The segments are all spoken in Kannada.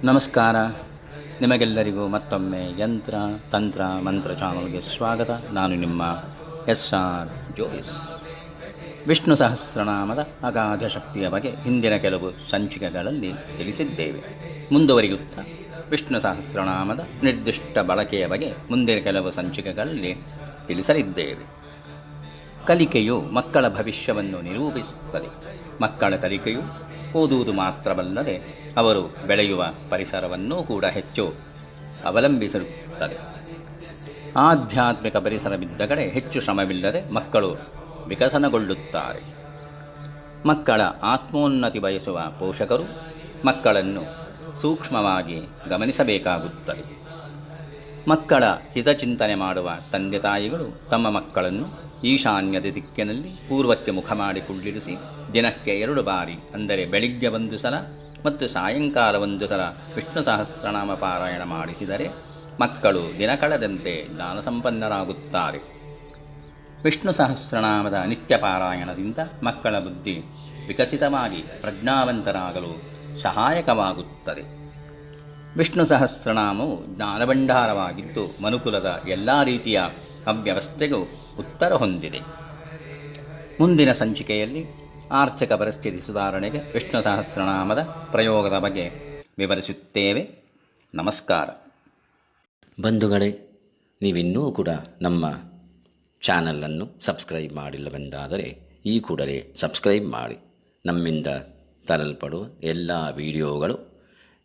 ನಮಸ್ಕಾರ. ನಿಮಗೆಲ್ಲರಿಗೂ ಮತ್ತೊಮ್ಮೆ ಯಂತ್ರ ತಂತ್ರ ಮಂತ್ರ ಚಾನಲ್ಗೆ ಸ್ವಾಗತ. ನಾನು ನಿಮ್ಮ SR ಜೋಯಿಸ್. ವಿಷ್ಣು ಸಹಸ್ರನಾಮದ ಅಗಾಧ ಶಕ್ತಿಯ ಬಗ್ಗೆ ಹಿಂದಿನ ಕೆಲವು ಸಂಚಿಕೆಗಳಲ್ಲಿ ತಿಳಿಸಿದ್ದೇವೆ. ಮುಂದುವರಿಯುತ್ತಾ ವಿಷ್ಣು ಸಹಸ್ರನಾಮದ ನಿರ್ದಿಷ್ಟ ಬಳಕೆಯ ಬಗ್ಗೆ ಮುಂದಿನ ಕೆಲವು ಸಂಚಿಕೆಗಳಲ್ಲಿ ತಿಳಿಸಲಿದ್ದೇವೆ. ಕಲಿಕೆಯು ಮಕ್ಕಳ ಭವಿಷ್ಯವನ್ನು ನಿರೂಪಿಸುತ್ತದೆ. ಮಕ್ಕಳ ಕಲಿಕೆಯು ಓದುವುದು ಮಾತ್ರವಲ್ಲದೆ ಅವರು ಬೆಳೆಯುವ ಪರಿಸರವನ್ನೂ ಕೂಡ ಹೆಚ್ಚು ಅವಲಂಬಿಸಿರುತ್ತದೆ. ಆಧ್ಯಾತ್ಮಿಕ ಪರಿಸರವಿದ್ದ ಕಡೆ ಹೆಚ್ಚು ಶ್ರಮವಿಲ್ಲದೆ ಮಕ್ಕಳು ವಿಕಸನಗೊಳ್ಳುತ್ತಾರೆ. ಮಕ್ಕಳ ಆತ್ಮೋನ್ನತಿ ಬಯಸುವ ಪೋಷಕರು ಮಕ್ಕಳನ್ನು ಸೂಕ್ಷ್ಮವಾಗಿ ಗಮನಿಸಬೇಕಾಗುತ್ತದೆ. ಮಕ್ಕಳ ಹಿತಚಿಂತನೆ ಮಾಡುವ ತಂದೆ ತಾಯಿಗಳು ತಮ್ಮ ಮಕ್ಕಳನ್ನು ಈಶಾನ್ಯದ ದಿಕ್ಕಿನಲ್ಲಿ ಪೂರ್ವಕ್ಕೆ ಮುಖ ಮಾಡಿ ಕುಳ್ಳಿರಿಸಿ ದಿನಕ್ಕೆ 2 ಬಾರಿ, ಅಂದರೆ ಬೆಳಿಗ್ಗೆ 1 ಸಲ ಮತ್ತು ಸಾಯಂಕಾಲ 1 ಸಲ ವಿಷ್ಣು ಸಹಸ್ರನಾಮ ಪಾರಾಯಣ ಮಾಡಿಸಿದರೆ ಮಕ್ಕಳು ದಿನ ಕಳೆದಂತೆ ಜ್ಞಾನ ಸಂಪನ್ನರಾಗುತ್ತಾರೆ. ವಿಷ್ಣು ಸಹಸ್ರನಾಮದ ನಿತ್ಯ ಪಾರಾಯಣದಿಂದ ಮಕ್ಕಳ ಬುದ್ಧಿ ವಿಕಸಿತವಾಗಿ ಪ್ರಜ್ಞಾವಂತರಾಗಲು ಸಹಾಯಕವಾಗುತ್ತದೆ. ವಿಷ್ಣು ಸಹಸ್ರನಾಮವು ಜ್ಞಾನಭಂಡಾರವಾಗಿದ್ದು ಮನುಕುಲದ ಎಲ್ಲ ರೀತಿಯ ಅವ್ಯವಸ್ಥೆಗೂ ಉತ್ತರ ಹೊಂದಿದೆ. ಮುಂದಿನ ಸಂಚಿಕೆಯಲ್ಲಿ ಆರ್ಥಿಕ ಪರಿಸ್ಥಿತಿ ಸುಧಾರಣೆಗೆ ವಿಷ್ಣು ಸಹಸ್ರನಾಮದ ಪ್ರಯೋಗದ ಬಗ್ಗೆ ವಿವರಿಸುತ್ತೇವೆ. ನಮಸ್ಕಾರ. ಬಂಧುಗಳೇ, ನೀವಿನ್ನೂ ಕೂಡ ನಮ್ಮ ಚಾನಲನ್ನು ಸಬ್ಸ್ಕ್ರೈಬ್ ಮಾಡಿಲ್ಲವೆಂದಾದರೆ ಈ ಕೂಡಲೇ ಸಬ್ಸ್ಕ್ರೈಬ್ ಮಾಡಿ. ನಮ್ಮಿಂದ ತರಲ್ಪಡುವ ಎಲ್ಲ ವಿಡಿಯೋಗಳು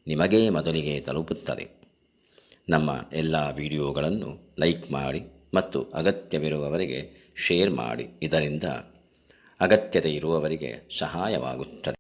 ನಿಮಗೇ ಮೊದಲಿಗೆ ತಲುಪುತ್ತದೆ. ನಮ್ಮ ಎಲ್ಲ ವಿಡಿಯೋಗಳನ್ನು ಲೈಕ್ ಮಾಡಿ ಮತ್ತು ಅಗತ್ಯವಿರುವವರಿಗೆ ಶೇರ್ ಮಾಡಿ. ಇದರಿಂದ ಅಗತ್ಯತೆ ಇರುವವರಿಗೆ ಸಹಾಯವಾಗುತ್ತದೆ.